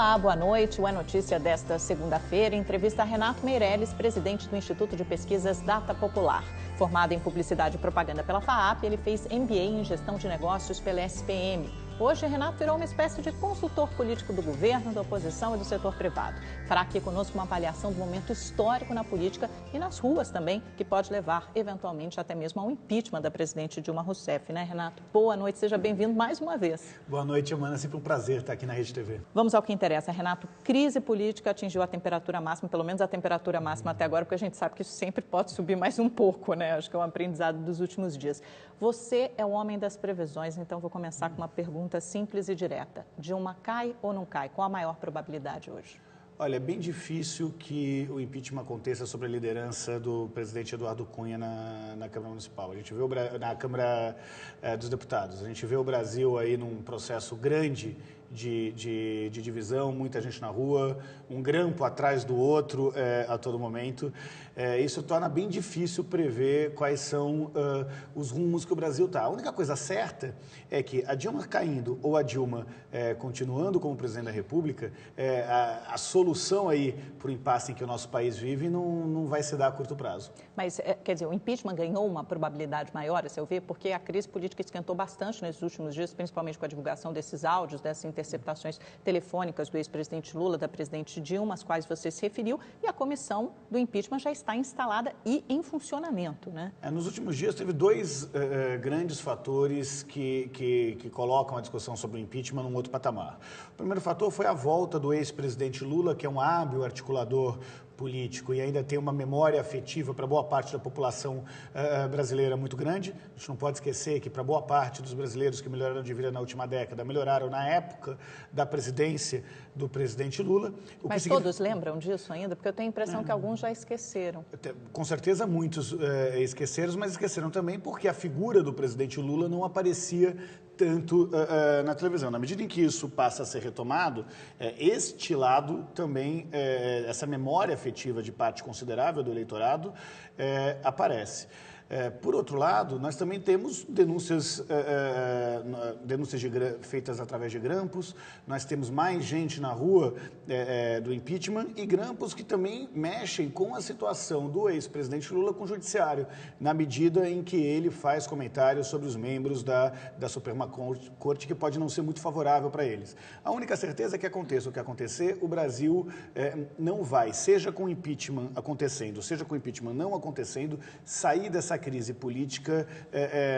Olá, boa noite. A notícia desta segunda-feira entrevista a Renato Meirelles, presidente do Instituto de Pesquisas Data Popular. Formado em Publicidade e Propaganda pela FAAP, ele fez MBA em Gestão de Negócios pela SPM. Hoje, Renato virou uma espécie de consultor político do governo, da oposição e do setor privado. Fará aqui conosco uma avaliação do momento histórico na política e nas ruas também, que pode levar, eventualmente, até mesmo ao impeachment da presidente Dilma Rousseff, né, Renato? Boa noite, seja bem-vindo mais uma vez. Boa noite, Amanda. Sempre um prazer estar aqui na Rede TV. Vamos ao que interessa, Renato. Crise política atingiu a temperatura máxima, pelo menos a temperatura máxima até agora, porque a gente sabe que isso sempre pode subir mais um pouco, né? Acho que é um aprendizado dos últimos dias. Você é o homem das previsões, então vou começar com uma pergunta simples e direta. Dilma cai ou não cai? Qual a maior probabilidade hoje? Olha, é bem difícil que o impeachment aconteça sobre a liderança do presidente Eduardo Cunha na Câmara Municipal. A gente vê na Câmara dos Deputados. A gente vê o Brasil aí num processo grande de divisão, muita gente na rua, um grampo atrás do outro a todo momento. Isso torna bem difícil prever quais são os rumos que o Brasil está. A única coisa certa é que a Dilma caindo ou a Dilma continuando como presidente da República, a solução aí para o impasse em que o nosso país vive não vai se dar a curto prazo. Mas, quer dizer, o impeachment ganhou uma probabilidade maior, a seu ver, porque a crise política esquentou bastante nesses últimos dias, principalmente com a divulgação desses áudios, dessas interceptações telefônicas do ex-presidente Lula, da presidente Dilma, às quais você se referiu, e a comissão do impeachment já está instalada e em funcionamento, né? Nos últimos dias teve dois grandes fatores que colocam a discussão sobre o impeachment num outro patamar. O primeiro fator foi a volta do ex-presidente Lula, que é um hábil articulador político e ainda tem uma memória afetiva para boa parte da população brasileira muito grande. A gente não pode esquecer que para boa parte dos brasileiros que melhoraram de vida na última década, melhoraram na época da presidência do presidente Lula. Mas todos lembram disso ainda? Porque eu tenho a impressão que alguns já esqueceram. Com certeza muitos esqueceram, mas esqueceram também porque a figura do presidente Lula não aparecia tanto na televisão. Na medida em que isso passa a ser retomado, este lado também, essa memória afetiva de parte considerável do eleitorado aparece. Por outro lado, nós também temos denúncias feitas através de grampos, nós temos mais gente na rua do impeachment e grampos que também mexem com a situação do ex-presidente Lula com o judiciário, na medida em que ele faz comentários sobre os membros da Suprema Corte, que pode não ser muito favorável para eles. A única certeza é que aconteça o que acontecer, o Brasil não vai, seja com o impeachment acontecendo, seja com o impeachment não acontecendo, sair dessa crise política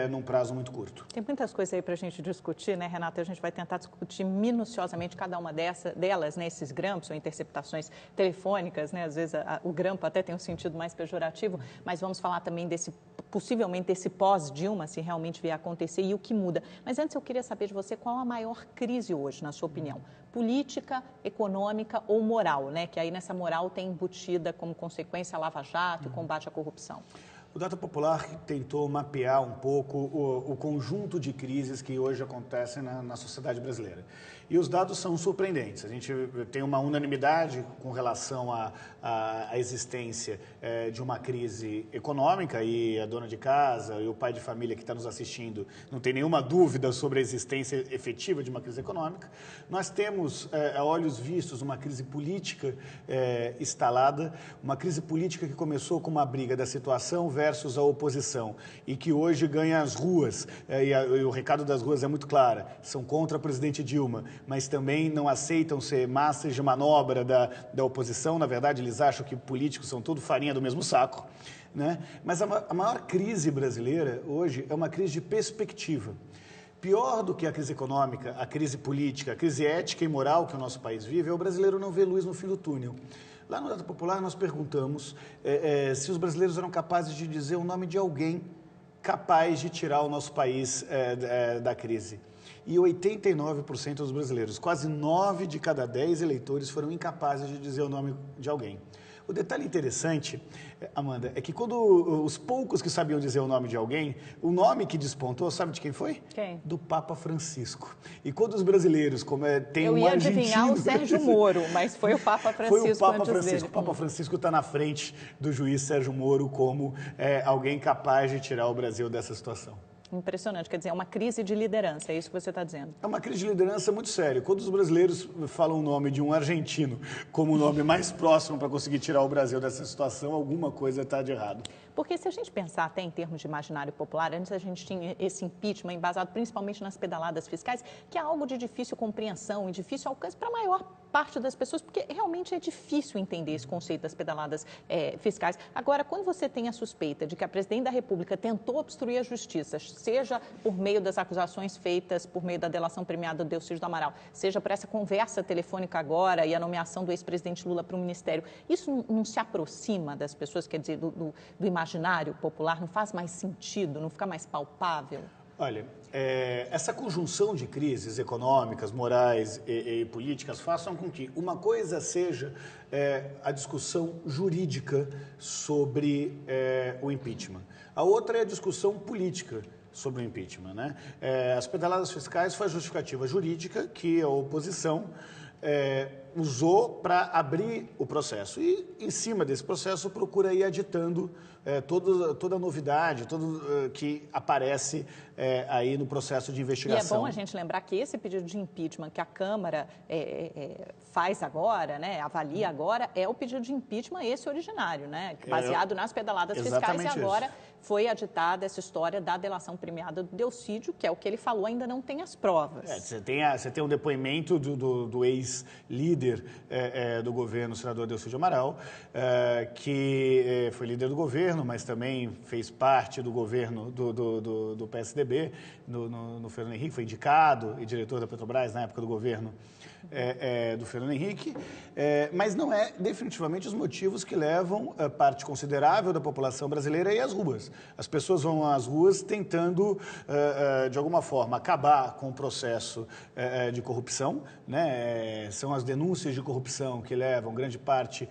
num prazo muito curto. Tem muitas coisas aí para a gente discutir, né, Renato? A gente vai tentar discutir minuciosamente cada uma delas, né, esses grampos ou interceptações telefônicas, né? Às vezes o grampo até tem um sentido mais pejorativo, mas vamos falar também possivelmente desse pós-Dilma, se realmente vier a acontecer, e o que muda. Mas antes eu queria saber de você qual a maior crise hoje, na sua opinião? Política, econômica ou moral, né? Que aí nessa moral tem embutida como consequência a Lava Jato e o combate à corrupção. O Data Popular tentou mapear um pouco o conjunto de crises que hoje acontecem na sociedade brasileira. E os dados são surpreendentes. A gente tem uma unanimidade com relação à existência de uma crise econômica, e a dona de casa e o pai de família que está nos assistindo não tem nenhuma dúvida sobre a existência efetiva de uma crise econômica. Nós temos, a olhos vistos, uma crise política instalada, uma crise política que começou com uma briga da situação versus a oposição e que hoje ganha as ruas, e o recado das ruas é muito claro, são contra a presidente Dilma, mas também não aceitam ser massas de manobra da oposição. Na verdade, eles acham que políticos são tudo farinha do mesmo saco, né? Mas a maior crise brasileira hoje é uma crise de perspectiva. Pior do que a crise econômica, a crise política, a crise ética e moral que o nosso país vive, é o brasileiro não ver luz no fim do túnel. Lá no Data Popular nós perguntamos se os brasileiros eram capazes de dizer o nome de alguém capaz de tirar o nosso país da crise. E 89% dos brasileiros, quase 9 de cada 10 eleitores, foram incapazes de dizer o nome de alguém. O detalhe interessante, Amanda, é que quando os poucos que sabiam dizer o nome de alguém, o nome que despontou, sabe de quem foi? Quem? Do Papa Francisco. E quando os brasileiros, como tem um argentino... Eu ia adivinhar o Sérgio Moro, mas foi o Papa Francisco. Foi o Papa antes Francisco. dele. O Papa Francisco está na frente do juiz Sérgio Moro como alguém capaz de tirar o Brasil dessa situação. impressionante. Quer dizer, é uma crise de liderança, é isso que você está dizendo. É uma crise de liderança muito séria. Quando os brasileiros falam o nome de um argentino como o nome mais próximo para conseguir tirar o Brasil dessa situação, alguma coisa está de errado. Porque se a gente pensar até em termos de imaginário popular, antes a gente tinha esse impeachment embasado principalmente nas pedaladas fiscais, que é algo de difícil compreensão e difícil alcance para a maior parte das pessoas, porque realmente é difícil entender esse conceito das pedaladas fiscais. Agora, quando você tem a suspeita de que a presidente da República tentou obstruir a justiça, seja por meio das acusações feitas por meio da delação premiada do Delcídio do Amaral, seja por essa conversa telefônica agora e a nomeação do ex-presidente Lula para o ministério, isso não se aproxima das pessoas, quer dizer, do imaginário popular, não faz mais sentido, não fica mais palpável? Olha, essa conjunção de crises econômicas, morais e políticas façam com que uma coisa seja a discussão jurídica sobre o impeachment. A outra é a discussão política sobre o impeachment, né? As pedaladas fiscais foi a justificativa jurídica que a oposição usou para abrir o processo e, em cima desse processo, procura ir aditando toda a novidade, tudo que aparece aí no processo de investigação. E é bom a gente lembrar que esse pedido de impeachment que a Câmara faz agora, né, avalia agora, é o pedido de impeachment esse originário, né, baseado nas pedaladas fiscais e agora foi aditada essa história da delação premiada do Delcídio, que é o que ele falou, ainda não tem as provas. Você tem um depoimento do ex-líder do governo, o senador Delcídio Amaral, que foi líder do governo, mas também fez parte do governo do PSDB, no Fernando Henrique, foi indicado e diretor da Petrobras na época do governo do Fernando Henrique, mas não é definitivamente os motivos que levam parte considerável da população brasileira a ir às ruas. As pessoas vão às ruas tentando, de alguma forma, acabar com o processo de corrupção, né? São as denúncias de corrupção que levam grande parte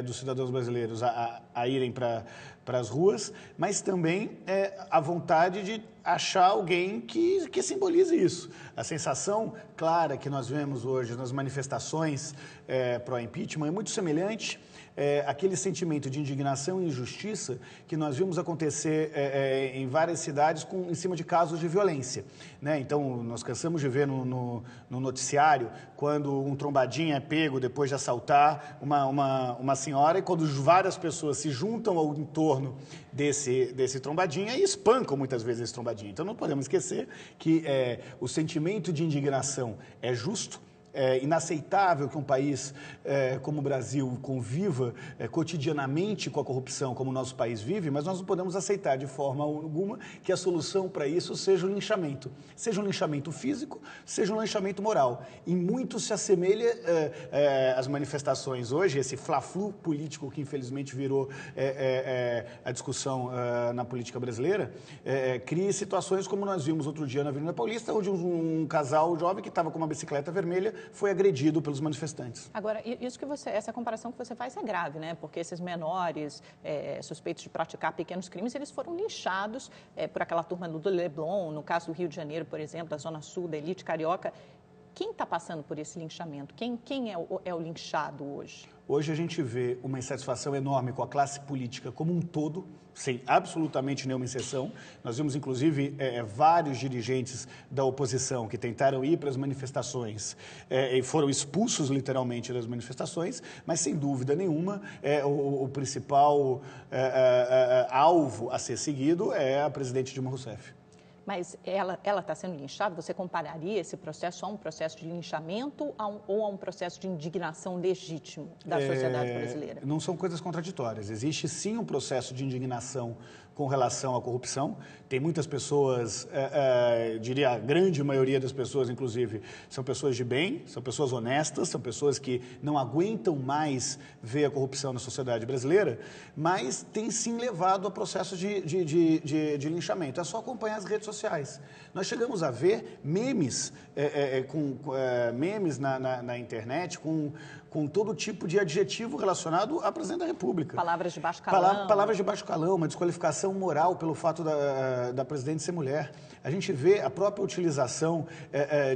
dos cidadãos brasileiros a irem para as ruas, mas também a vontade de achar alguém que simbolize isso. A sensação clara que nós vemos hoje nas manifestações pró-impeachment é muito semelhante àquele sentimento de indignação e injustiça que nós vimos acontecer em várias cidades em cima de casos de violência, né? Então, nós cansamos de ver no noticiário quando um trombadinho é pego depois de assaltar uma senhora e quando várias pessoas se juntam ao entorno desse trombadinha e espancam muitas vezes esse trombadinho. Então, não podemos esquecer que o sentimento de indignação é justo. É inaceitável que um país como o Brasil conviva cotidianamente com a corrupção como o nosso país vive, mas nós não podemos aceitar de forma alguma que a solução para isso seja o linchamento. Seja um linchamento físico, seja um linchamento moral. E muito se assemelha às manifestações hoje, esse fla-flu político que infelizmente virou a discussão na política brasileira, cria situações como nós vimos outro dia na Avenida Paulista, onde um casal jovem que estava com uma bicicleta vermelha foi agredido pelos manifestantes. Agora, essa comparação que você faz é grave, né? Porque esses menores suspeitos de praticar pequenos crimes, eles foram linchados por aquela turma do Leblon, no caso do Rio de Janeiro, por exemplo, da Zona Sul, da elite carioca. Quem está passando por esse linchamento? Quem é o linchado hoje? Hoje a gente vê uma insatisfação enorme com a classe política como um todo, sem absolutamente nenhuma exceção. Nós vimos, inclusive, vários dirigentes da oposição que tentaram ir para as manifestações e foram expulsos, literalmente, das manifestações, mas, sem dúvida nenhuma, o principal alvo a ser seguido é a presidente Dilma Rousseff. Mas ela está sendo linchada? Você compararia esse processo a um processo de linchamento ou a um processo de indignação legítimo da sociedade brasileira? Não são coisas contraditórias. Existe, sim, um processo de indignação com relação à corrupção. Tem muitas pessoas, diria a grande maioria das pessoas, inclusive, são pessoas de bem, são pessoas honestas, são pessoas que não aguentam mais ver a corrupção na sociedade brasileira, mas tem sim levado a processos de linchamento. É só acompanhar as redes sociais. Nós chegamos a ver memes, memes na internet com todo tipo de adjetivo relacionado à presidente da República. Palavras de baixo calão. Palavras de baixo calão, uma desqualificação moral pelo fato da presidente ser mulher. A gente vê a própria utilização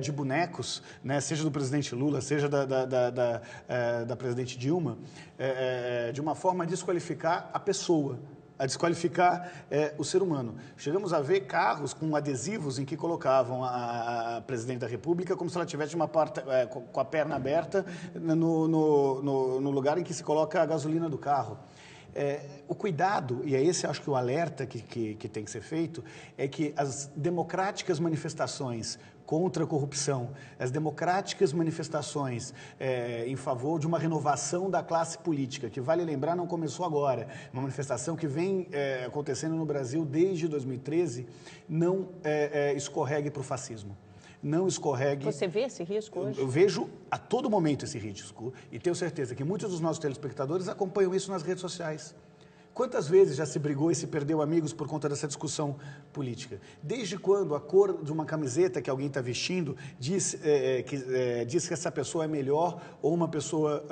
de bonecos, né, seja do presidente Lula, seja da presidente Dilma, de uma forma a desqualificar a pessoa. a desqualificar o ser humano. Chegamos a ver carros com adesivos em que colocavam a presidente da República como se ela tivesse com a perna aberta no lugar em que se coloca a gasolina do carro. O cuidado, e é esse acho que o alerta que tem que ser feito, é que as democráticas manifestações contra a corrupção, as democráticas manifestações em favor de uma renovação da classe política, que vale lembrar não começou agora, uma manifestação que vem acontecendo no Brasil desde 2013, não escorregue para o fascismo. Não escorregue... Você vê esse risco hoje? Eu vejo a todo momento esse risco e tenho certeza que muitos dos nossos telespectadores acompanham isso nas redes sociais. Quantas vezes já se brigou e se perdeu amigos por conta dessa discussão política? Desde quando a cor de uma camiseta que alguém está vestindo diz que essa pessoa é melhor ou uma pessoa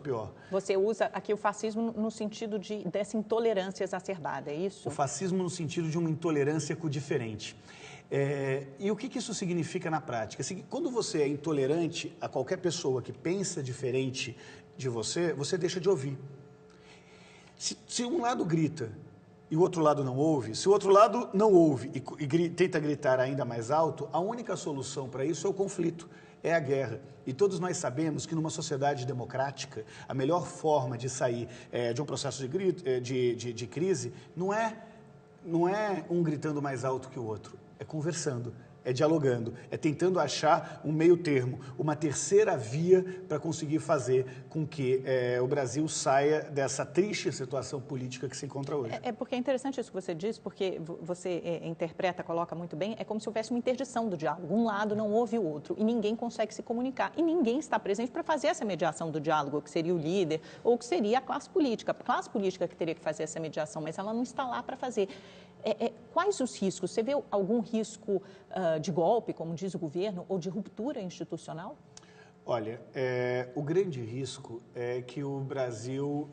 pior? Você usa aqui o fascismo no sentido dessa intolerância exacerbada, é isso? O fascismo no sentido de uma intolerância com o diferente. E o que isso significa na prática? Quando você é intolerante a qualquer pessoa que pensa diferente de você, você deixa de ouvir. Se um lado grita e o outro lado não ouve, se o outro lado não ouve e tenta gritar ainda mais alto, a única solução para isso é o conflito, é a guerra. E todos nós sabemos que numa sociedade democrática, a melhor forma de sair de um processo de crise não é um gritando mais alto que o outro, é conversando, é dialogando, é tentando achar um meio termo, uma terceira via para conseguir fazer com que o Brasil saia dessa triste situação política que se encontra hoje. Porque é interessante isso que você diz, porque você interpreta, coloca muito bem, é como se houvesse uma interdição do diálogo. Um lado não ouve o outro e ninguém consegue se comunicar. E ninguém está presente para fazer essa mediação do diálogo, que seria o líder ou que seria a classe política. A classe política que teria que fazer essa mediação, mas ela não está lá para fazer. Quais os riscos? Você vê algum risco de golpe, como diz o governo, ou de ruptura institucional? Olha, o grande risco é que o Brasil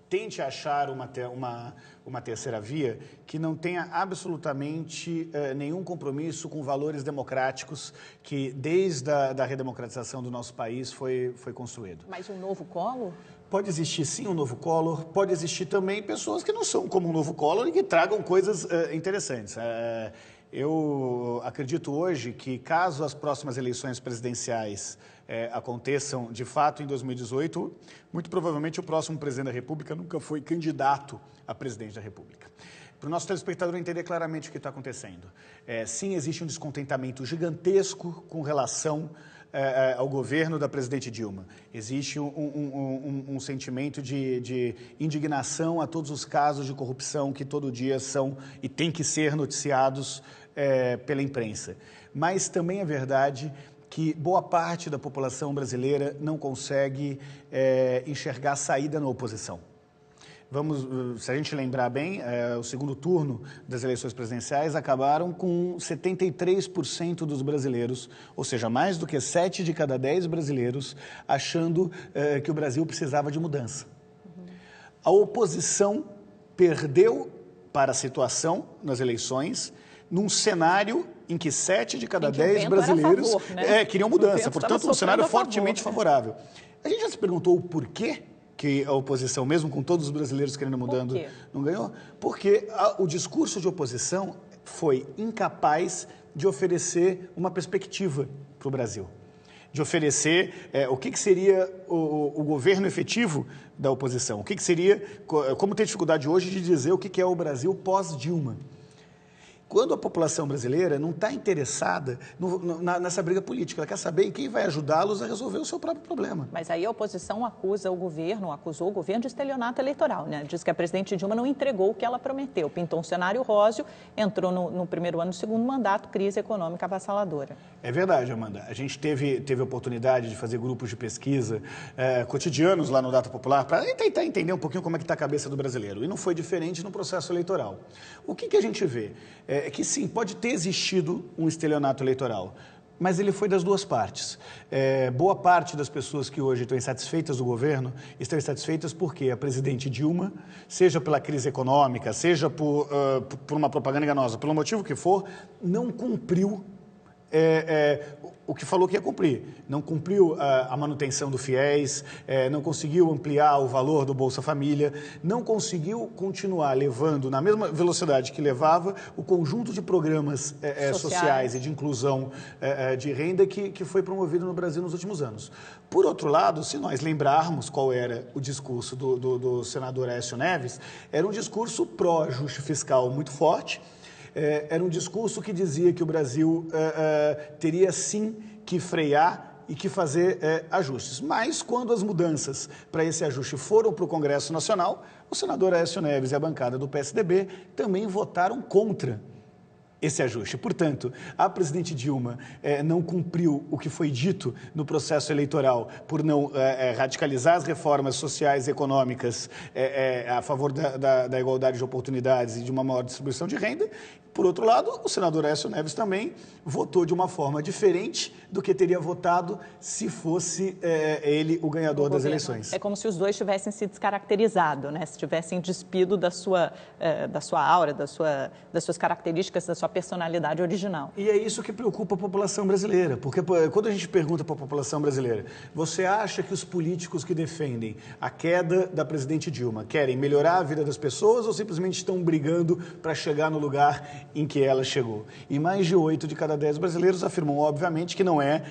tente achar uma terceira via que não tenha absolutamente nenhum compromisso com valores democráticos que, desde a redemocratização do nosso país, foi construído. Mas um novo Collor? Pode existir, sim, um novo Collor, pode existir também pessoas que não são como um novo Collor e que tragam coisas interessantes. Eu acredito hoje que, caso as próximas eleições presidenciais aconteçam, de fato, em 2018, muito provavelmente o próximo presidente da República nunca foi candidato a presidente da República. Para o nosso telespectador entender claramente o que está acontecendo. Sim, existe um descontentamento gigantesco com relação ao governo da presidente Dilma. Existe um sentimento de indignação a todos os casos de corrupção que todo dia são e têm que ser noticiados pela imprensa. Mas também é verdade que boa parte da população brasileira não consegue enxergar saída na oposição. Se a gente lembrar bem, o segundo turno das eleições presidenciais acabaram com 73% dos brasileiros, ou seja, mais do que 7 de cada 10 brasileiros, achando que o Brasil precisava de mudança. A oposição perdeu para a situação nas eleições, num cenário em que 7 de cada 10 brasileiros queriam mudança, portanto, um cenário fortemente favorável. A gente já se perguntou o porquê que a oposição, mesmo com todos os brasileiros querendo mudando, não ganhou? Porque o discurso de oposição foi incapaz de oferecer uma perspectiva para o Brasil, de oferecer o que seria o governo efetivo da oposição, o que seria, como tem dificuldade hoje de dizer o que é o Brasil pós-Dilma. Quando a população brasileira não está interessada nessa briga política, ela quer saber em quem vai ajudá-los a resolver o seu próprio problema. Mas aí a oposição acusou o governo de estelionato eleitoral, né? Diz que a presidente Dilma não entregou o que ela prometeu. Pintou um cenário róseo, entrou no primeiro ano do segundo mandato, crise econômica avassaladora. É verdade, Amanda. A gente teve a oportunidade de fazer grupos de pesquisa cotidianos lá no Data Popular para tentar entender um pouquinho como é que está a cabeça do brasileiro. E não foi diferente no processo eleitoral. O que a gente vê? É que sim, pode ter existido um estelionato eleitoral, mas ele foi das duas partes. Boa parte das pessoas que hoje estão insatisfeitas do governo estão insatisfeitas porque a presidente Dilma, seja pela crise econômica, seja por uma propaganda enganosa, pelo motivo que for, não cumpriu o que falou que ia cumprir. Não cumpriu a manutenção do FIES, não conseguiu ampliar o valor do Bolsa Família, não conseguiu continuar levando, na mesma velocidade que levava, o conjunto de programas sociais e de inclusão de renda que foi promovido no Brasil nos últimos anos. Por outro lado, se nós lembrarmos qual era o discurso do senador Aécio Neves, era um discurso pró-ajuste fiscal muito forte. Era um discurso que dizia que o Brasil teria sim que frear e que fazer ajustes. Mas quando as mudanças para esse ajuste foram para o Congresso Nacional, o senador Aécio Neves e a bancada do PSDB também votaram contra esse ajuste. Portanto, a presidente Dilma não cumpriu o que foi dito no processo eleitoral por não radicalizar as reformas sociais e econômicas a favor da igualdade de oportunidades e de uma maior distribuição de renda. Por outro lado, o senador Aécio Neves também votou de uma forma diferente do que teria votado se fosse ele o ganhador das eleições. É como se os dois tivessem se descaracterizado, né? Se tivessem despido da sua aura, das suas características, da sua personalidade original. E é isso que preocupa a população brasileira, porque quando a gente pergunta para a população brasileira, você acha que os políticos que defendem a queda da presidente Dilma querem melhorar a vida das pessoas ou simplesmente estão brigando para chegar no lugar em que ela chegou? E mais de 8 de cada 10 brasileiros afirmam, obviamente,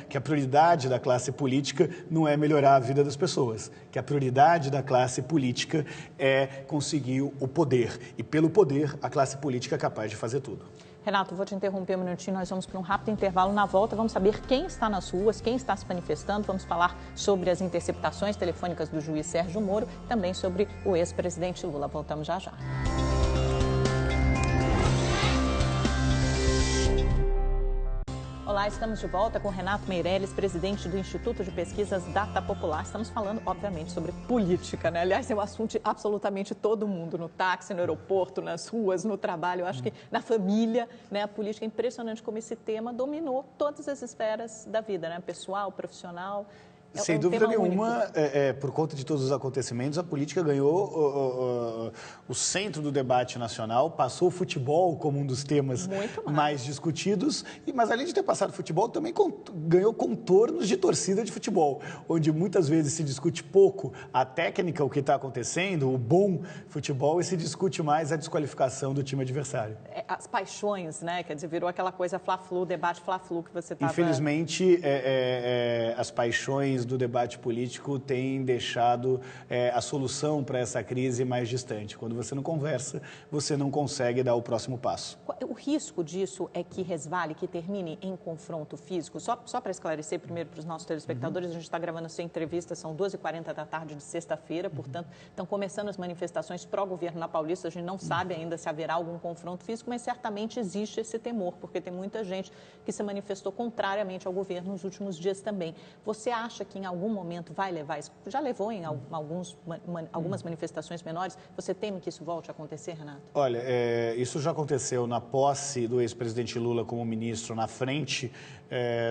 que a prioridade da classe política não é melhorar a vida das pessoas, que a prioridade da classe política é conseguir o poder. E pelo poder, a classe política é capaz de fazer tudo. Renato, vou te interromper um minutinho, nós vamos para um rápido intervalo. Na volta, vamos saber quem está nas ruas, quem está se manifestando, vamos falar sobre as interceptações telefônicas do juiz Sérgio Moro, também sobre o ex-presidente Lula. Voltamos já já. Olá, estamos de volta com Renato Meirelles, presidente do Instituto de Pesquisas Data Popular. Estamos falando, obviamente, sobre política, né? Aliás, é um assunto de absolutamente todo mundo, no táxi, no aeroporto, nas ruas, no trabalho, eu acho que na família, né? A política é impressionante como esse tema dominou todas as esferas da vida, né? Pessoal, profissional. Sem dúvida nenhuma, por conta de todos os acontecimentos, a política ganhou o centro do debate nacional, passou o futebol como um dos temas mais discutidos, mas além de ter passado o futebol, também ganhou contornos de torcida de futebol, onde muitas vezes se discute pouco a técnica, o que está acontecendo, o bom futebol, e se discute mais a desqualificação do time adversário. As paixões, né? Quer dizer, virou aquela coisa fla-flu, debate fla-flu que você estava... Infelizmente, as paixões do debate político têm deixado a solução para essa crise mais distante. Quando você não conversa, você não consegue dar o próximo passo. O risco disso é que resvale, que termine em confronto físico? Só para esclarecer primeiro para os nossos telespectadores, a gente está gravando essa entrevista, são 12h40 da tarde de sexta-feira, portanto, estão começando as manifestações pró-governo na Paulista. A gente não sabe ainda se haverá algum confronto físico, mas certamente existe esse temor, porque tem muita gente que se manifestou contrariamente ao governo nos últimos dias também. Você acha que em algum momento vai levar isso? Já levou em algumas manifestações menores? Você teme que isso volte a acontecer, Renato? Olha, isso já aconteceu na posse do ex-presidente Lula como ministro na frente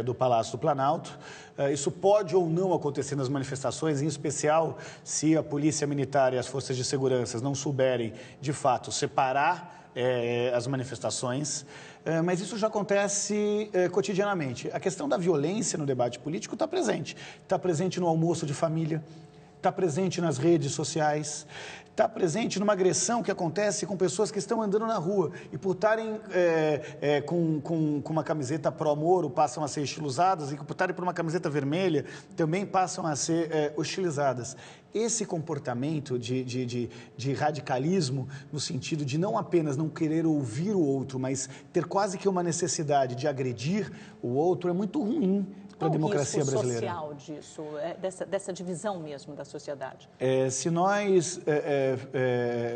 do Palácio do Planalto. Isso pode ou não acontecer nas manifestações, em especial se a Polícia Militar e as forças de segurança não souberem, de fato, separar as manifestações. Mas isso já acontece cotidianamente. A questão da violência no debate político está presente no almoço de família, está presente nas redes sociais, está presente numa agressão que acontece com pessoas que estão andando na rua e por estarem com uma camiseta pró-Moro passam a ser estilosadas e por estarem por uma camiseta vermelha também passam a ser hostilizadas. Esse comportamento de radicalismo, no sentido de não apenas não querer ouvir o outro, mas ter quase que uma necessidade de agredir o outro, é muito ruim para a democracia brasileira. Qual o risco social disso, dessa divisão mesmo da sociedade? Se nós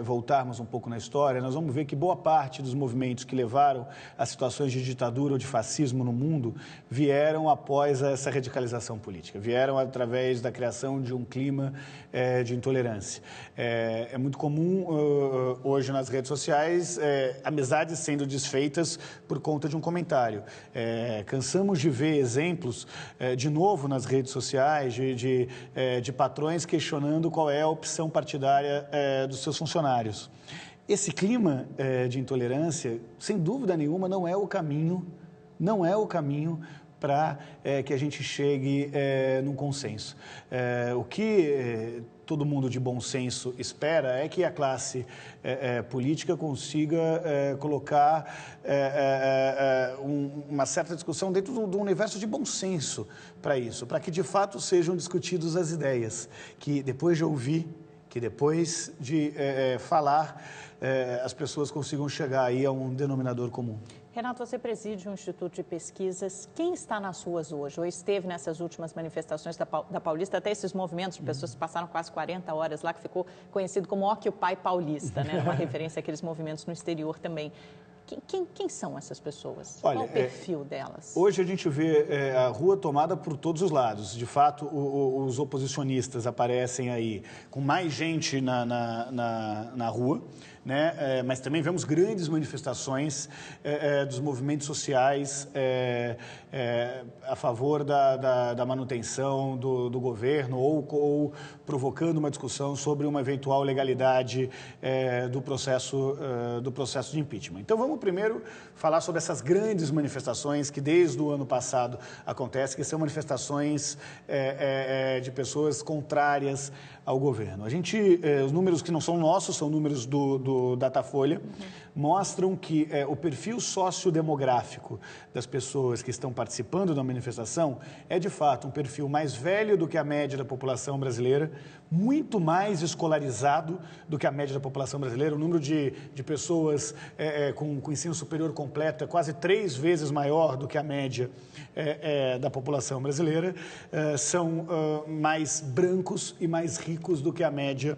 voltarmos um pouco na história, nós vamos ver que boa parte dos movimentos que levaram a situações de ditadura ou de fascismo no mundo vieram após essa radicalização política, vieram através da criação de um clima de intolerância. É muito comum hoje nas redes sociais amizades sendo desfeitas por conta de um comentário. Cansamos de ver exemplos de novo nas redes sociais, de patrões questionando qual é a opção partidária dos seus funcionários. Esse clima de intolerância, sem dúvida nenhuma, não é o caminho não é o caminho para que a gente chegue num consenso. O que todo mundo de bom senso espera é que a classe política consiga colocar uma certa discussão dentro do universo de bom senso para isso, para que de fato sejam discutidas as ideias, que depois de ouvir, que depois de falar, as pessoas consigam chegar aí a um denominador comum. Renato, você preside um instituto de pesquisas. Quem está nas ruas hoje, ou esteve nessas últimas manifestações da Paulista, até esses movimentos de pessoas que passaram quase 40 horas lá, que ficou conhecido como Occupy Paulista, né? Uma referência àqueles movimentos no exterior também. Quem são essas pessoas? Olha, qual o perfil delas? Hoje a gente vê a rua tomada por todos os lados. De fato, os oposicionistas aparecem aí com mais gente na rua, né? Mas também vemos grandes manifestações dos movimentos sociais a favor da manutenção do governo ou provocando uma discussão sobre uma eventual legalidade do processo de impeachment. Então, vamos primeiro falar sobre essas grandes manifestações que desde o ano passado acontecem, que são manifestações de pessoas contrárias ao governo. Os números que não são nossos, são números do Datafolha, mostram que o perfil sociodemográfico das pessoas que estão participando da manifestação é, de fato, um perfil mais velho do que a média da população brasileira, muito mais escolarizado do que a média da população brasileira. O número de pessoas com ensino superior completo é quase 3 vezes maior do que a média da população brasileira. São mais brancos e mais ricos do que a média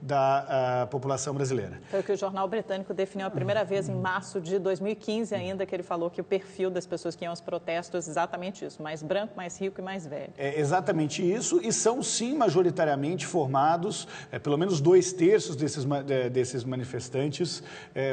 da população brasileira. Foi o que o jornal britânico definiu a primeira vez em março de 2015 ainda, que ele falou que o perfil das pessoas que iam aos protestos é exatamente isso, mais branco, mais rico e mais velho. É exatamente isso, e são sim majoritariamente formados, pelo menos 2/3 desses manifestantes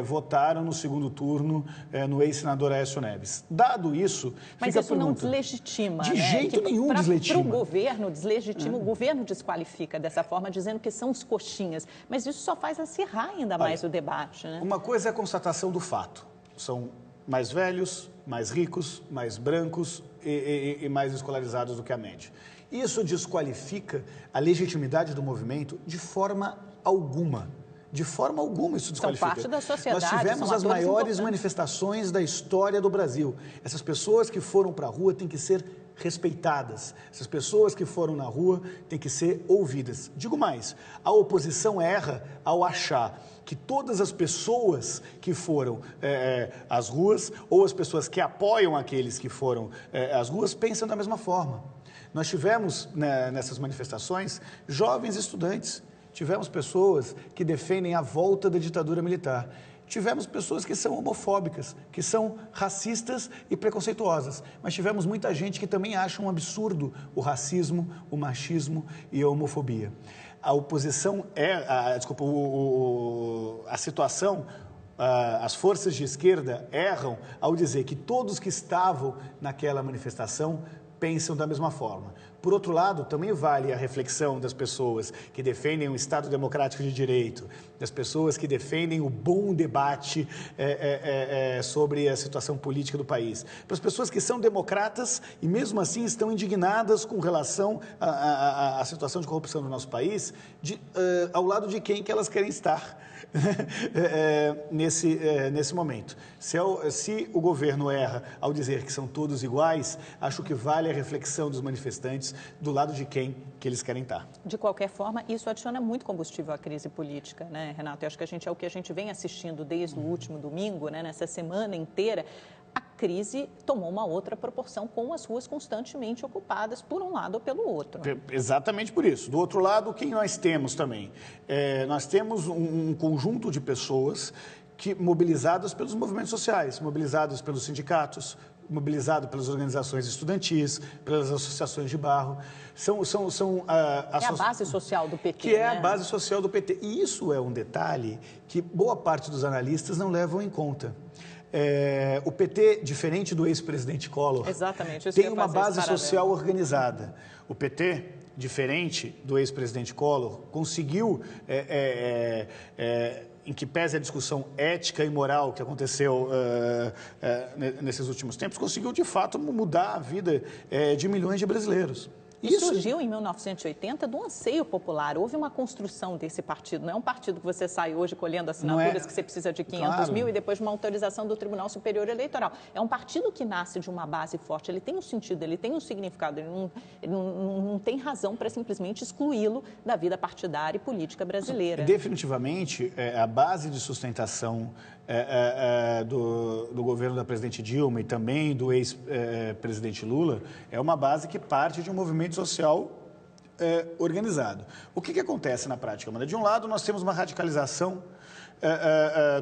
votaram no segundo turno no ex-senador Aécio Neves. Dado isso, mas fica isso a pergunta, não deslegitima, de né? jeito nenhum deslegitima. Para o governo, deslegitima, o governo desqualifica dessa forma, dizendo que são os coxinhas. Mas isso só faz acirrar ainda mais o debate, né? Uma coisa é a constatação do fato. São mais velhos, mais ricos, mais brancos e mais escolarizados do que a média. Isso desqualifica a legitimidade do movimento de forma alguma. De forma alguma isso desqualifica. São parte da sociedade. Nós tivemos as maiores manifestações da história do Brasil. Essas pessoas que foram para a rua têm que ser respeitadas. Essas pessoas que foram na rua têm que ser ouvidas. Digo mais, a oposição erra ao achar que todas as pessoas que foram às ruas ou as pessoas que apoiam aqueles que foram às ruas pensam da mesma forma. Nós tivemos nessas manifestações jovens estudantes, tivemos pessoas que defendem a volta da ditadura militar. Tivemos pessoas que são homofóbicas, que são racistas e preconceituosas, mas tivemos muita gente que também acha um absurdo o racismo, o machismo e a homofobia. A oposição a situação, as forças de esquerda erram ao dizer que todos que estavam naquela manifestação pensam da mesma forma. Por outro lado, também vale a reflexão das pessoas que defendem um Estado democrático de direito, das pessoas que defendem o bom debate sobre a situação política do país. Para as pessoas que são democratas e mesmo assim estão indignadas com relação à situação de corrupção do nosso país, ao lado de quem que elas querem estar nesse momento. Se o governo erra ao dizer que são todos iguais, acho que vale a reflexão dos manifestantes do lado de quem que eles querem estar. De qualquer forma, isso adiciona muito combustível à crise política, né, Renato? Eu acho que é o que a gente vem assistindo desde o último domingo, né, nessa semana inteira. A crise tomou uma outra proporção, com as ruas constantemente ocupadas por um lado ou pelo outro. Exatamente por isso. Do outro lado, quem nós temos também? Nós temos um conjunto de pessoas mobilizadas pelos movimentos sociais, mobilizadas pelos sindicatos, mobilizado pelas organizações estudantis, pelas associações de bairro. A base social do PT. Que é a base social do PT. E isso é um detalhe que boa parte dos analistas não levam em conta. O PT, diferente do ex-presidente Collor, exatamente, tem uma base social organizada. O PT diferente do ex-presidente Collor, conseguiu, em que pese a discussão ética e moral que aconteceu nesses últimos tempos, conseguiu, de fato, mudar a vida de milhões de brasileiros. Isso surgiu em 1980 do anseio popular. Houve uma construção desse partido. Não é um partido que você sai hoje colhendo assinaturas que você precisa de 500 mil e depois de uma autorização do Tribunal Superior Eleitoral. É um partido que nasce de uma base forte. Ele tem um sentido, ele tem um significado. Ele não tem razão para simplesmente excluí-lo da vida partidária e política brasileira. Definitivamente, a base de sustentação do governo da presidente Dilma e também do ex-presidente Lula é uma base que parte de um movimento social organizado. O que acontece na prática, Amanda? De um lado, nós temos uma radicalização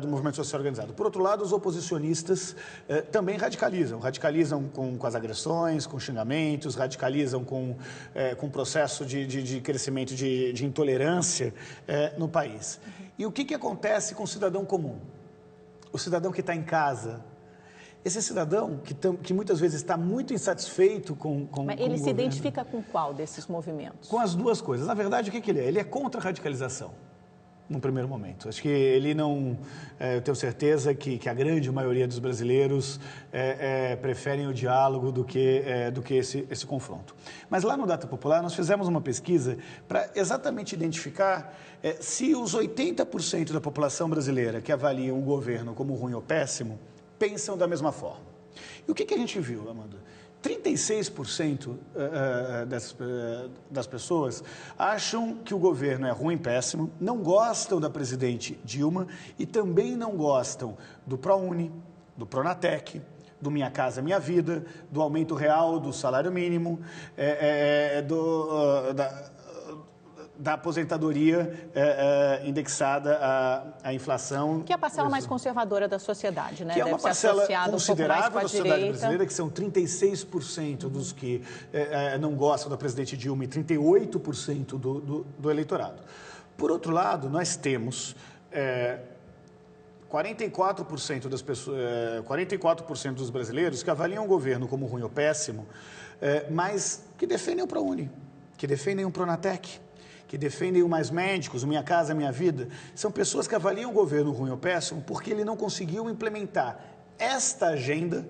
do movimento social organizado. Por outro lado, os oposicionistas também radicalizam com as agressões, com xingamentos, radicalizam com o processo de crescimento de intolerância no país. E o que acontece com o cidadão comum? O cidadão que está em casa, esse cidadão que muitas vezes está muito insatisfeito com Mas ele se identifica com qual desses movimentos? Com as duas coisas. Na verdade, o que ele é? Ele é contra a radicalização, num primeiro momento. Acho que ele não... eu tenho certeza que a grande maioria dos brasileiros preferem o diálogo do que esse confronto. Mas lá no Data Popular, nós fizemos uma pesquisa para exatamente identificar se os 80% da população brasileira que avaliam o governo como ruim ou péssimo pensam da mesma forma. E o que a gente viu, Amanda? 36% das pessoas acham que o governo é ruim, péssimo, não gostam da presidente Dilma e também não gostam do ProUni, do Pronatec, do Minha Casa Minha Vida, do aumento real do salário mínimo, da aposentadoria indexada à inflação. Que é a parcela mais conservadora da sociedade, né? Que é uma parcela considerável da sociedade brasileira, que são 36% dos que não gostam da presidente Dilma e 38% do eleitorado. Por outro lado, nós temos 44% das pessoas, 44% dos brasileiros que avaliam o governo como ruim ou péssimo, mas que defendem o ProUni, que defendem o Pronatec, que defendem o Mais Médicos, o Minha Casa Minha Vida. São pessoas que avaliam o governo ruim ou péssimo porque ele não conseguiu implementar esta agenda,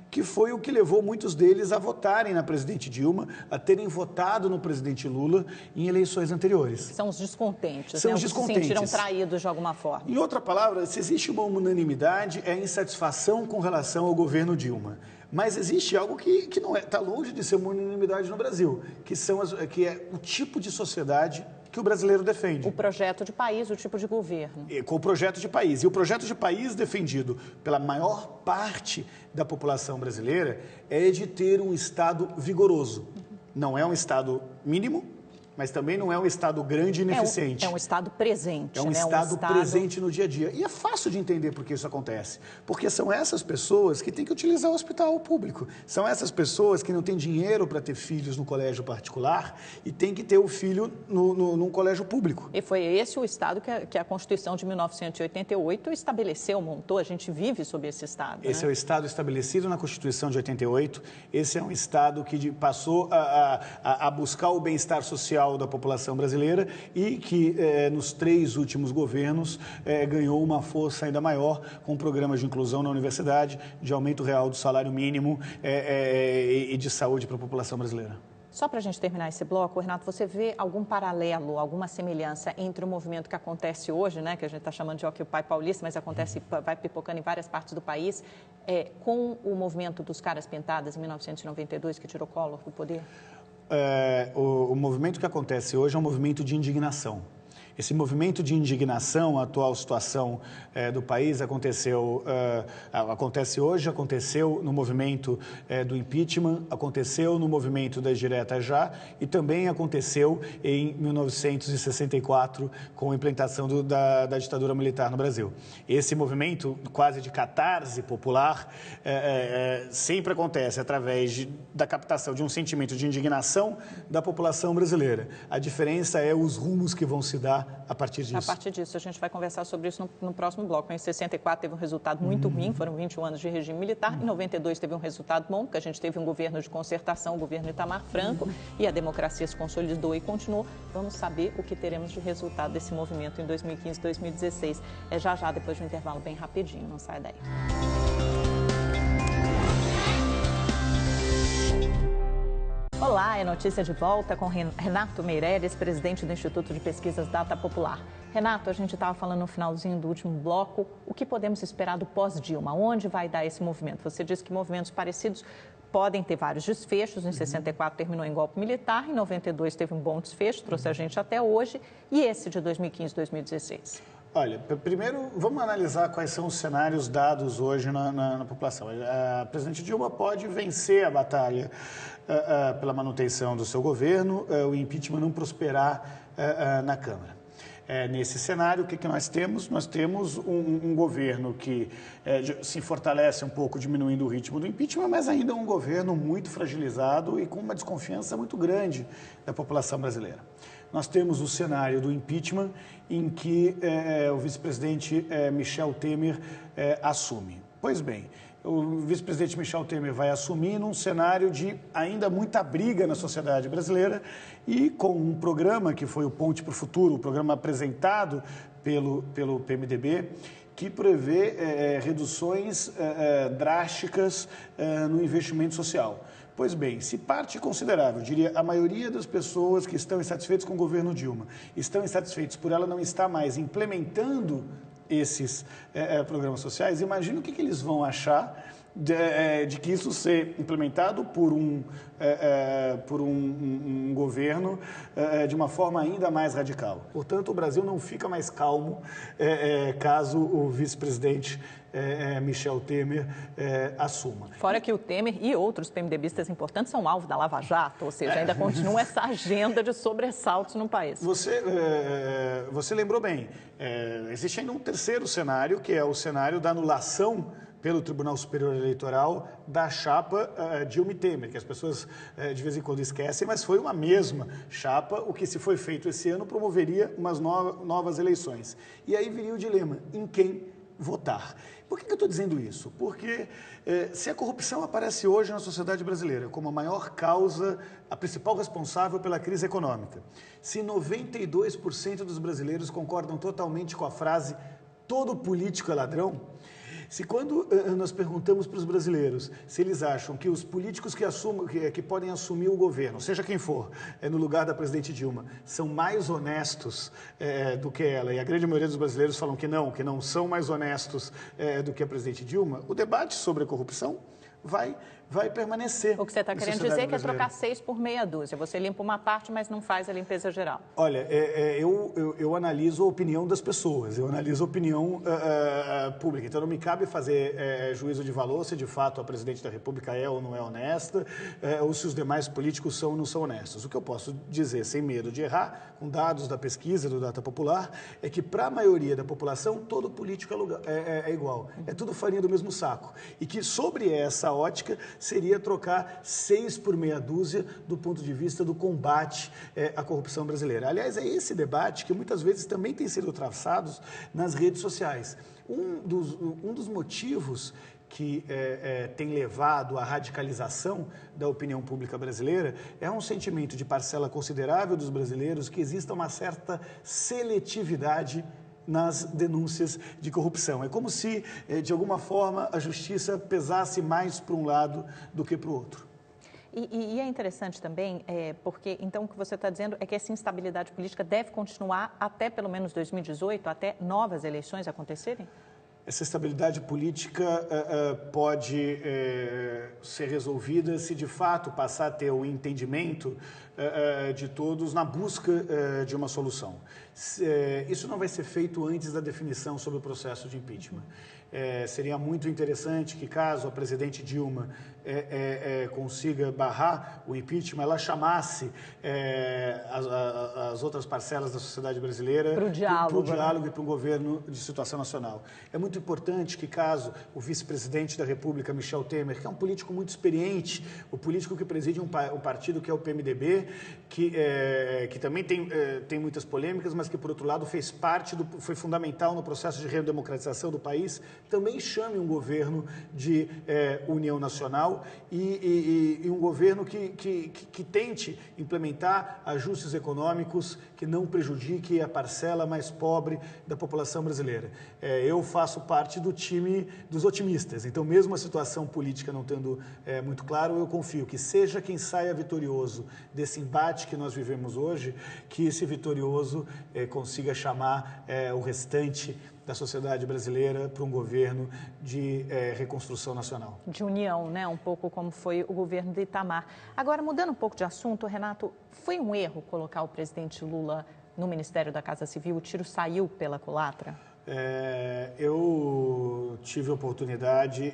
que foi o que levou muitos deles a votarem na presidente Dilma, a terem votado no presidente Lula em eleições anteriores. São os descontentes, São né? os descontentes. Que se sentiram traídos de alguma forma. Em outra palavra, se existe uma unanimidade, é a insatisfação com relação ao governo Dilma. Mas existe algo que não está longe de ser uma unanimidade no Brasil, que é o tipo de sociedade que o brasileiro defende. O projeto de país, o tipo de governo. Com o projeto de país. E o projeto de país defendido pela maior parte da população brasileira é de ter um Estado vigoroso. Não é um Estado mínimo, mas também não é um Estado grande e ineficiente. É um Estado presente. É um Estado presente no dia a dia. E é fácil de entender por que isso acontece. Porque são essas pessoas que têm que utilizar o hospital público. São essas pessoas que não têm dinheiro para ter filhos no colégio particular e têm que ter o filho num colégio público. E foi esse o Estado que a Constituição de 1988 estabeleceu, montou. A gente vive sob esse Estado. Esse é o Estado estabelecido na Constituição de 88. Esse é um Estado que passou a buscar o bem-estar social da população brasileira e que nos 3 últimos governos ganhou uma força ainda maior com programas de inclusão na universidade, de aumento real do salário mínimo e de saúde para a população brasileira. Só para a gente terminar esse bloco, Renato, você vê algum paralelo, alguma semelhança entre o movimento que acontece hoje, né, que a gente está chamando de Occupy Paulista, mas acontece, vai pipocando em várias partes do país, com o movimento dos caras pintadas em 1992, que tirou Collor do poder? O movimento que acontece hoje é um movimento de indignação. Esse movimento de indignação, a atual situação do país acontece hoje, aconteceu no movimento do impeachment, aconteceu no movimento das diretas já e também aconteceu em 1964 com a implantação da ditadura militar no Brasil. Esse movimento quase de catarse popular sempre acontece através da captação de um sentimento de indignação da população brasileira. A diferença é os rumos que vão se dar a partir disso? A partir disso, a gente vai conversar sobre isso no próximo bloco. Em 64 teve um resultado muito ruim, foram 21 anos de regime militar. Em 92 teve um resultado bom, porque a gente teve um governo de concertação, o governo Itamar Franco, e a democracia se consolidou e continuou. Vamos saber o que teremos de resultado desse movimento em 2015 e 2016. É já depois de um intervalo bem rapidinho, não sai daí. Olá, é notícia de volta com Renato Meireles, presidente do Instituto de Pesquisas Data Popular. Renato, a gente estava falando no finalzinho do último bloco, o que podemos esperar do pós-Dilma? Onde vai dar esse movimento? Você disse que movimentos parecidos podem ter vários desfechos. Em 64 terminou em golpe militar, em 92 teve um bom desfecho, trouxe a gente até hoje. E esse de 2015 e 2016? Olha, primeiro vamos analisar quais são os cenários dados hoje na população. A presidente Dilma pode vencer a batalha pela manutenção do seu governo, o impeachment não prosperar na Câmara. Nesse cenário, o que nós temos? Nós temos um governo que se fortalece um pouco, diminuindo o ritmo do impeachment, mas ainda um governo muito fragilizado e com uma desconfiança muito grande da população brasileira. Nós temos o cenário do impeachment, em que o vice-presidente Michel Temer assume. Pois bem, o vice-presidente Michel Temer vai assumir num cenário de ainda muita briga na sociedade brasileira e com um programa que foi o Ponte para o Futuro, o programa apresentado pelo PMDB, que prevê reduções drásticas no investimento social. Pois bem, se parte considerável, diria a maioria das pessoas que estão insatisfeitas com o governo Dilma, estão insatisfeitos por ela não estar mais implementando esses programas sociais, imagina o que eles vão achar de que isso ser implementado por um governo de uma forma ainda mais radical. Portanto, o Brasil não fica mais calmo caso o vice-presidente Michel Temer assuma. Fora que o Temer e outros PMDBistas importantes são alvo da Lava Jato, ou seja, ainda continua essa agenda de sobressaltos no país. Você lembrou bem, existe ainda um terceiro cenário, que é o cenário da anulação pelo Tribunal Superior Eleitoral da chapa Dilma e Temer, que as pessoas de vez em quando esquecem, mas foi uma mesma chapa. O que se foi feito esse ano promoveria umas novas eleições. E aí viria o dilema, em quem votar? Por que eu estou dizendo isso? Porque se a corrupção aparece hoje na sociedade brasileira como a maior causa, a principal responsável pela crise econômica, se 92% dos brasileiros concordam totalmente com a frase "todo político é ladrão", se quando nós perguntamos para os brasileiros se eles acham que os políticos que podem assumir o governo, seja quem for, no lugar da presidente Dilma, são mais honestos do que ela, e a grande maioria dos brasileiros falam que não são mais honestos do que a presidente Dilma, o debate sobre a corrupção vai permanecer. O que você está querendo dizer é que é trocar 6 por meia dúzia. Você limpa uma parte, mas não faz a limpeza geral. Olha, eu analiso a opinião das pessoas, eu analiso a opinião pública. Então, não me cabe fazer juízo de valor se de fato a presidente da República é ou não é honesta, ou se os demais políticos são ou não são honestos. O que eu posso dizer, sem medo de errar, com dados da pesquisa do Data Popular, é que para a maioria da população, todo político é igual. É tudo farinha do mesmo saco. E que sobre essa ótica seria trocar 6 por meia dúzia do ponto de vista do combate à corrupção brasileira. Aliás, é esse debate que muitas vezes também tem sido traçado nas redes sociais. Um dos motivos que tem levado à radicalização da opinião pública brasileira é um sentimento de parcela considerável dos brasileiros que exista uma certa seletividade nas denúncias de corrupção. É como se, de alguma forma, a justiça pesasse mais para um lado do que para o outro. E é interessante também, porque então o que você está dizendo é que essa instabilidade política deve continuar até pelo menos 2018, até novas eleições acontecerem? Essa estabilidade política pode ser resolvida se, de fato, passar a ter o entendimento de todos na busca de uma solução. Isso não vai ser feito antes da definição sobre o processo de impeachment. Seria muito interessante que, caso a presidente Dilma consiga barrar o impeachment, ela chamasse as outras parcelas da sociedade brasileira para o diálogo e para um governo de situação nacional. É muito importante que, caso o vice-presidente da República, Michel Temer, que é um político muito experiente, o político que preside um partido que é o PMDB, que também tem muitas polêmicas, mas que, por outro lado, foi fundamental no processo de redemocratização do país, também chame um governo de união nacional e um governo que tente implementar ajustes econômicos que não prejudique a parcela mais pobre da população brasileira. Eu faço parte do time dos otimistas, então mesmo a situação política não tendo muito claro, eu confio que seja quem saia vitorioso desse embate que nós vivemos hoje, que esse vitorioso consiga chamar o restante da sociedade brasileira para um governo de reconstrução nacional. De união, né? Um pouco como foi o governo de Itamar. Agora, mudando um pouco de assunto, Renato, foi um erro colocar o presidente Lula no Ministério da Casa Civil? O tiro saiu pela culatra? Eu tive a oportunidade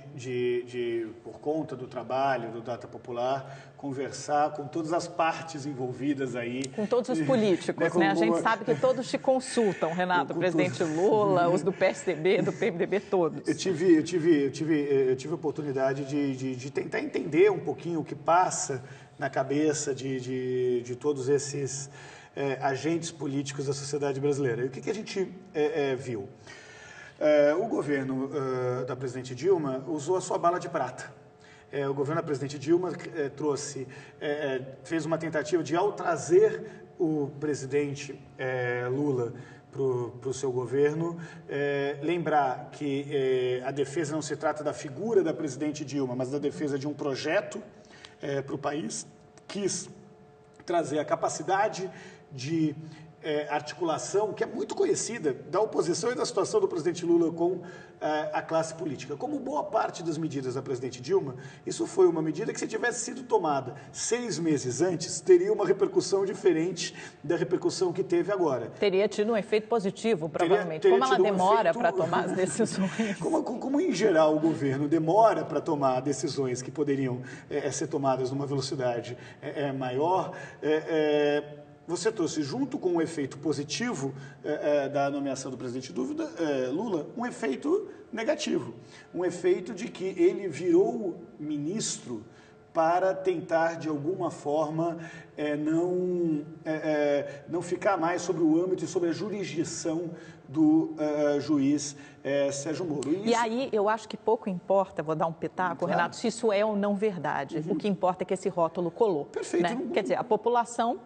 por conta do trabalho do Data Popular, conversar com todas as partes envolvidas aí. Com todos os políticos, né? A gente sabe que todos te consultam, Renato, o presidente Lula, os do PSDB, do PMDB, todos. Eu tive a oportunidade de tentar entender um pouquinho o que passa na cabeça de todos esses agentes políticos da sociedade brasileira. E o que a gente viu? O governo da presidente Dilma usou a sua bala de prata. O governo da presidente Dilma fez uma tentativa de, ao trazer o presidente Lula para o seu governo, lembrar que a defesa não se trata da figura da presidente Dilma, mas da defesa de um projeto para o país. Quis trazer a capacidade de articulação, que é muito conhecida, da oposição e da situação do presidente Lula com a classe política. Como boa parte das medidas da presidente Dilma, isso foi uma medida que, se tivesse sido tomada 6 meses antes, teria uma repercussão diferente da repercussão que teve agora. Teria tido um efeito positivo, provavelmente. Como ela demora para tomar as decisões? Como, em geral, o governo demora para tomar decisões que poderiam ser tomadas numa velocidade maior, você trouxe, junto com o efeito positivo da nomeação do presidente Lula, um efeito negativo. Um efeito de que ele virou ministro para tentar, de alguma forma, não ficar mais sobre o âmbito e sobre a jurisdição do juiz Sérgio Moro. E aí, eu acho que pouco importa, vou dar um pitaco, claro, Renato, se isso é ou não verdade. O que importa é que esse rótulo colou. Perfeito. Né? Quer dizer, a população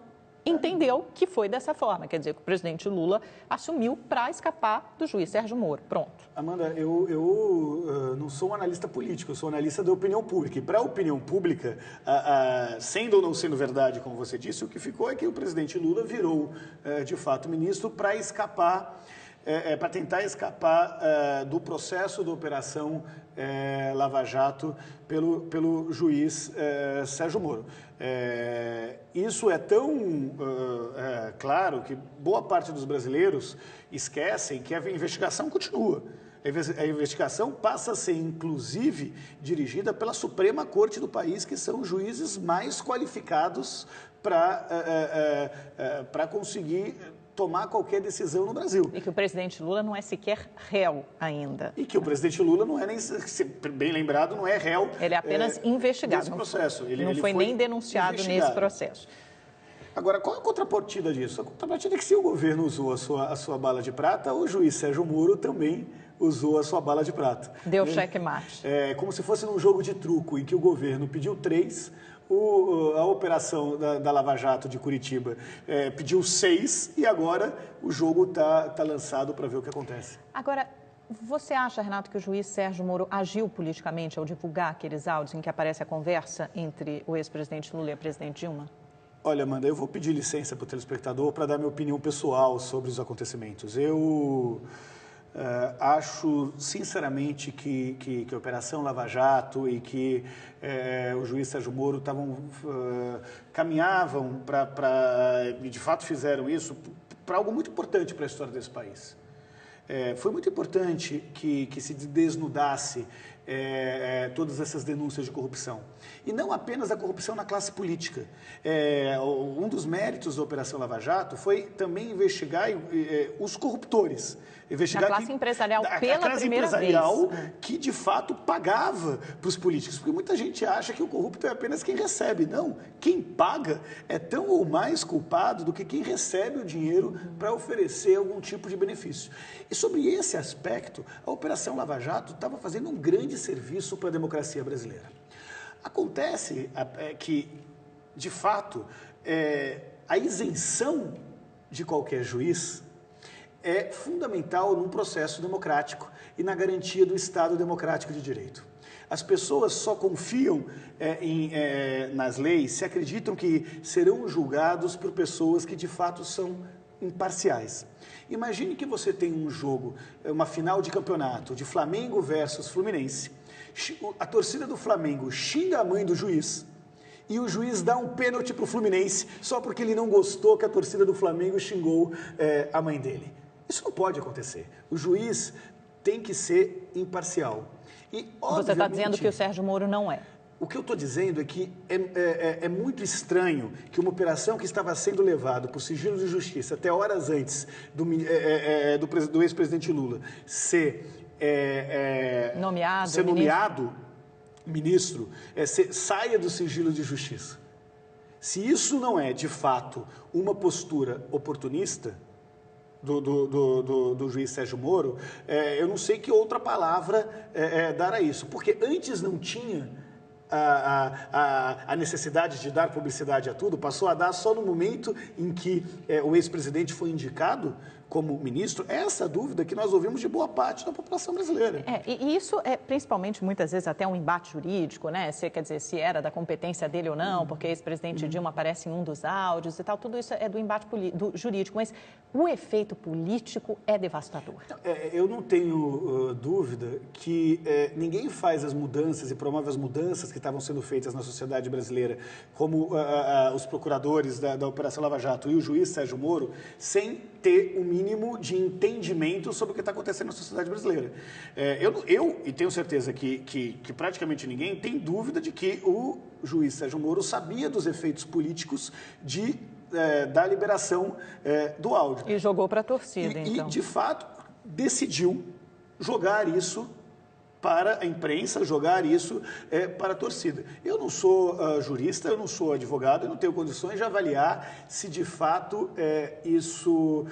entendeu que foi dessa forma, quer dizer, que o presidente Lula assumiu para escapar do juiz Sérgio Moro. Pronto. Amanda, eu não sou um analista político, eu sou analista da opinião pública. E para a opinião pública, sendo ou não sendo verdade, como você disse, o que ficou é que o presidente Lula virou, de fato, ministro para escapar, para tentar escapar do processo da Operação Lava Jato pelo juiz Sérgio Moro. Isso é tão claro que boa parte dos brasileiros esquecem que a investigação continua. A investigação passa a ser, inclusive, dirigida pela Suprema Corte do país, que são os juízes mais qualificados para conseguir tomar qualquer decisão no Brasil. E que o presidente Lula não é sequer réu ainda. E que o presidente Lula não é nem, bem lembrado, não é réu. Ele é apenas investigado. Nesse processo. Ele não foi nem denunciado nesse processo. Agora, qual é a contrapartida disso? A contrapartida é que, se o governo usou a sua bala de prata, o juiz Sérgio Moro também usou a sua bala de prata. Deu checkmate. Como se fosse num jogo de truco, em que o governo pediu 3, a operação da Lava Jato de Curitiba pediu 6, e agora o jogo está lançado para ver o que acontece. Agora, você acha, Renato, que o juiz Sérgio Moro agiu politicamente ao divulgar aqueles áudios em que aparece a conversa entre o ex-presidente Lula e a presidente Dilma? Olha, Amanda, eu vou pedir licença para o telespectador para dar minha opinião pessoal sobre os acontecimentos. Eu acho, sinceramente, que a Operação Lava Jato e que o juiz Sérgio Moro caminhavam e de fato fizeram isso, para algo muito importante para a história desse país. Foi muito importante que se desnudasse todas essas denúncias de corrupção. E não apenas a corrupção na classe política. Um dos méritos da Operação Lava Jato foi também investigar os corruptores. Investigar a classe empresarial pela primeira vez. Que, de fato, pagava para os políticos. Porque muita gente acha que o corrupto é apenas quem recebe. Não, quem paga é tão ou mais culpado do que quem recebe o dinheiro para oferecer algum tipo de benefício. E sobre esse aspecto, a Operação Lava Jato estava fazendo um grande serviço para a democracia brasileira. Acontece que, de fato, a isenção de qualquer juiz é fundamental num processo democrático e na garantia do Estado democrático de direito. As pessoas só confiam nas leis se acreditam que serão julgados por pessoas que de fato são imparciais. Imagine que você tem um jogo, uma final de campeonato de Flamengo versus Fluminense. A torcida do Flamengo xinga a mãe do juiz e o juiz dá um pênalti para o Fluminense só porque ele não gostou que a torcida do Flamengo xingou a mãe dele. Isso não pode acontecer. O juiz tem que ser imparcial. E, você está dizendo que o Sérgio Moro não é? O que eu estou dizendo é que é muito estranho que uma operação que estava sendo levada por sigilo de justiça até horas antes do ex-presidente Lula ser nomeado ministro, saia do sigilo de justiça. Se isso não é, de fato, uma postura oportunista do juiz Sérgio Moro, eu não sei que outra palavra dar a isso. Porque antes não tinha a necessidade de dar publicidade a tudo, passou a dar só no momento em que o ex-presidente foi indicado como ministro. Essa dúvida que nós ouvimos de boa parte da população brasileira. E isso é principalmente, muitas vezes, até um embate jurídico, né? Quer dizer, se era da competência dele ou não, porque o ex-presidente Dilma aparece em um dos áudios e tal, tudo isso é do embate jurídico, mas o efeito político é devastador. Eu não tenho dúvida que ninguém faz as mudanças e promove as mudanças que estavam sendo feitas na sociedade brasileira, como os procuradores da Operação Lava Jato e o juiz Sérgio Moro, sem ter o mínimo de entendimento sobre o que está acontecendo na sociedade brasileira. E tenho certeza que praticamente ninguém tem dúvida de que o juiz Sérgio Moro sabia dos efeitos políticos da liberação do áudio. E jogou para a torcida, então. E, de fato, decidiu jogar isso para a imprensa, jogar isso para a torcida. Eu não sou jurista, eu não sou advogado, eu não tenho condições de avaliar se de fato isso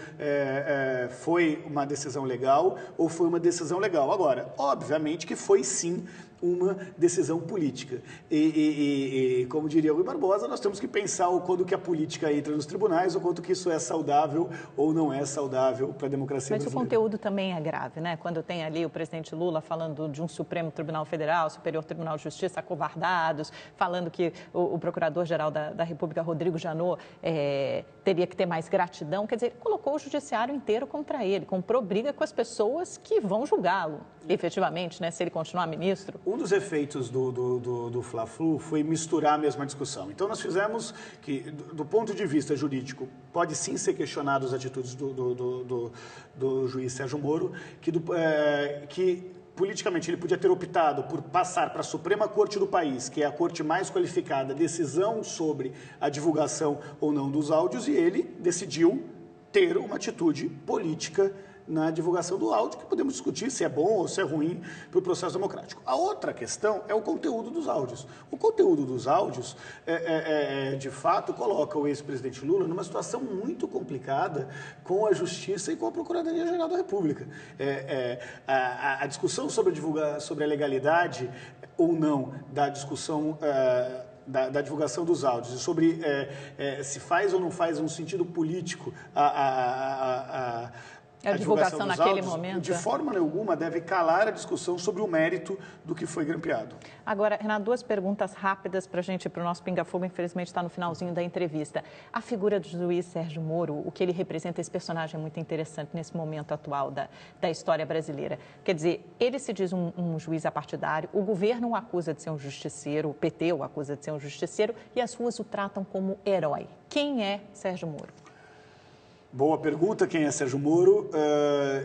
foi uma decisão legal ou foi uma decisão legal. Agora, obviamente que foi sim uma decisão política. E como diria o Rui Barbosa, nós temos que pensar o quanto que a política entra nos tribunais, o quanto que isso é saudável ou não é saudável para a democracia brasileira. Mas o conteúdo também é grave, né? Quando tem ali o presidente Lula falando de um Supremo Tribunal Federal, Superior Tribunal de Justiça acovardados, falando que o Procurador-Geral da República, Rodrigo Janot, teria que ter mais gratidão. Quer dizer, colocou o judiciário inteiro contra ele, comprou briga com as pessoas que vão julgá-lo, efetivamente, né? Se ele continuar ministro. Um dos efeitos do Fla-Flu foi misturar a mesma discussão. Então, nós fizemos que, do ponto de vista jurídico, pode sim ser questionado as atitudes do juiz Sérgio Moro, que politicamente ele podia ter optado por passar para a Suprema Corte do país, que é a corte mais qualificada, decisão sobre a divulgação ou não dos áudios, e ele decidiu ter uma atitude política na divulgação do áudio, que podemos discutir se é bom ou se é ruim para o processo democrático. A outra questão é o conteúdo dos áudios. O conteúdo dos áudios, de fato, coloca o ex-presidente Lula numa situação muito complicada com a Justiça e com a Procuradoria-Geral da República. A discussão sobre a legalidade ou não da discussão da divulgação dos áudios e sobre se faz ou não faz um sentido político a divulgação naquele momento. De forma alguma, deve calar a discussão sobre o mérito do que foi grampeado. Agora, Renato, duas perguntas rápidas para a gente ir para o nosso Pinga Fogo, infelizmente está no finalzinho da entrevista. A figura do juiz Sérgio Moro, o que ele representa, esse personagem é muito interessante nesse momento atual da história brasileira. Quer dizer, ele se diz um juiz apartidário, o governo o acusa de ser um justiceiro, o PT o acusa de ser um justiceiro e as ruas o tratam como herói. Quem é Sérgio Moro? Boa pergunta, quem é Sérgio Moro?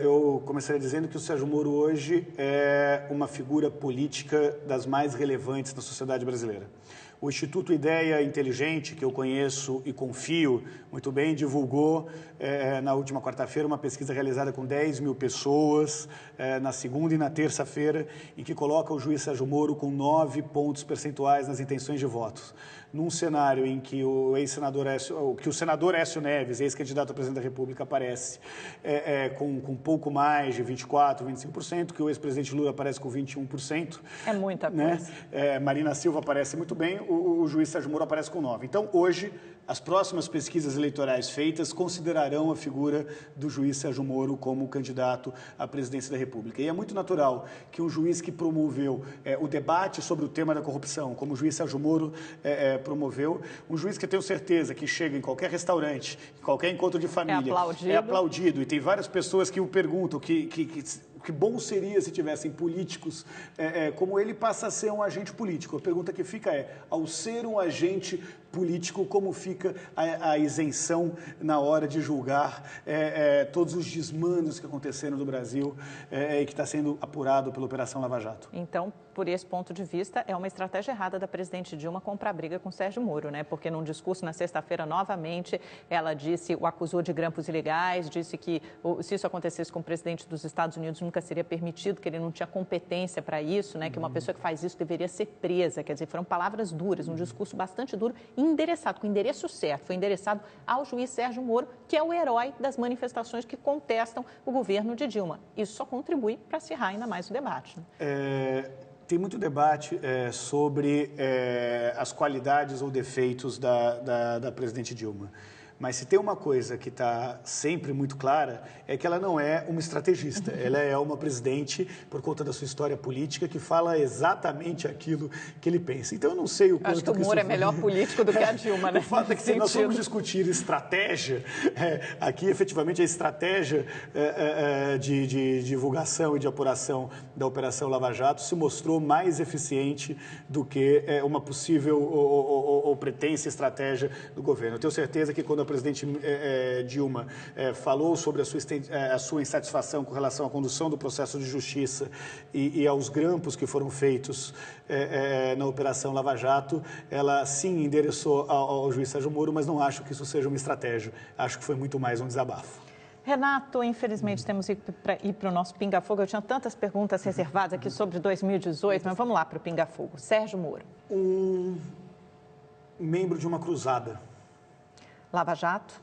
Eu começaria dizendo que o Sérgio Moro hoje é uma figura política das mais relevantes da sociedade brasileira. O Instituto Ideia Inteligente, que eu conheço e confio muito bem, divulgou na última quarta-feira uma pesquisa realizada com 10 mil pessoas, na segunda e na terça-feira, em que coloca o juiz Sérgio Moro com 9 pontos percentuais nas intenções de votos. Num cenário em que o senador Aécio Neves, ex-candidato a presidente da República, aparece com pouco mais de 24%, 25%, que o ex-presidente Lula aparece com 21%. É muita coisa. Né? Marina Silva aparece muito bem, o juiz Sérgio Moro aparece com 9%. Então, hoje, as próximas pesquisas eleitorais feitas considerarão a figura do juiz Sérgio Moro como candidato à presidência da República. E é muito natural que um juiz que promoveu o debate sobre o tema da corrupção, como o juiz Sérgio Moro promoveu, um juiz que eu tenho certeza que chega em qualquer restaurante, em qualquer encontro de família, é aplaudido. E tem várias pessoas que o perguntam que bom seria se tivessem políticos, como ele passa a ser um agente político. A pergunta que fica ao ser um agente político, como fica a isenção na hora de julgar todos os desmandos que aconteceram no Brasil e que está sendo apurado pela Operação Lava Jato? Então, por esse ponto de vista, é uma estratégia errada da presidente Dilma comprar briga com Sérgio Moro, né? Porque num discurso na sexta-feira, novamente, ela o acusou de grampos ilegais, disse que se isso acontecesse com o presidente dos Estados Unidos, nunca seria permitido, que ele não tinha competência para isso, né? Que uma pessoa que faz isso deveria ser presa. Quer dizer, foram palavras duras, um discurso bastante duro, endereçado, com o endereço certo. Foi endereçado ao juiz Sérgio Moro, que é o herói das manifestações que contestam o governo de Dilma. Isso só contribui para acirrar ainda mais o debate, né? Tem muito debate sobre as qualidades ou defeitos da presidente Dilma. Mas se tem uma coisa que está sempre muito clara, é que ela não é uma estrategista. Ela é uma presidente, por conta da sua história política, que fala exatamente aquilo que ele pensa. Então, eu não sei o quanto... Acho que o Moro é melhor político do que a Dilma, né? O fato é que se nós formos discutir estratégia, aqui, efetivamente, a estratégia de divulgação e de apuração da Operação Lava Jato se mostrou mais eficiente do que uma possível ou pretensa estratégia do governo. Eu tenho certeza que quando a presidente Dilma falou sobre a sua insatisfação com relação à condução do processo de justiça e aos grampos que foram feitos na Operação Lava Jato, ela sim endereçou ao juiz Sérgio Moro, mas não acho que isso seja uma estratégia. Acho que foi muito mais um desabafo. Renato, infelizmente temos que ir para o nosso pinga-fogo. Eu tinha tantas perguntas reservadas aqui sobre 2018, mas vamos lá para o pinga-fogo. Sérgio Moro. Um membro de uma cruzada. Lava Jato.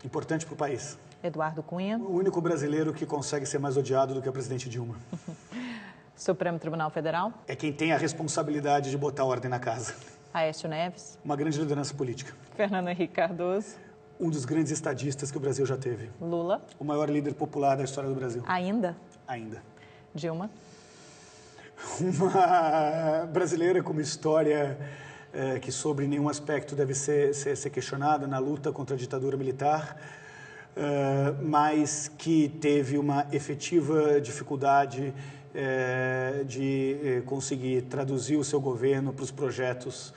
Importante para o país. Eduardo Cunha. O único brasileiro que consegue ser mais odiado do que a presidente Dilma. Supremo Tribunal Federal. É quem tem a responsabilidade de botar ordem na casa. Aécio Neves. Uma grande liderança política. Fernando Henrique Cardoso. Um dos grandes estadistas que o Brasil já teve. Lula. O maior líder popular da história do Brasil. Ainda? Ainda. Dilma. Uma brasileira com uma história que sobre nenhum aspecto deve ser questionada na luta contra a ditadura militar, mas que teve uma efetiva dificuldade de conseguir traduzir o seu governo para os projetos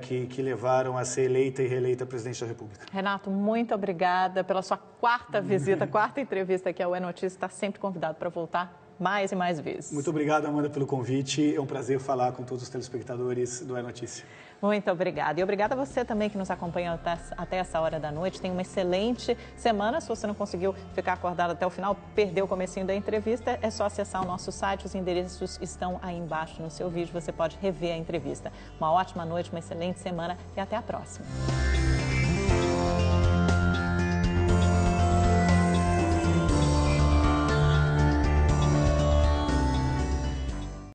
que levaram a ser eleita e reeleita presidente da República. Renato, muito obrigada pela sua quarta visita, quarta entrevista aqui ao É-Notícia. Está sempre convidado para voltar mais e mais vezes. Muito obrigado, Amanda, pelo convite. É um prazer falar com todos os telespectadores do É-Notícia. Muito obrigada. E obrigada a você também que nos acompanha até essa hora da noite. Tenha uma excelente semana. Se você não conseguiu ficar acordado até o final, perdeu o comecinho da entrevista, é só acessar o nosso site. Os endereços estão aí embaixo no seu vídeo. Você pode rever a entrevista. Uma ótima noite, uma excelente semana e até a próxima.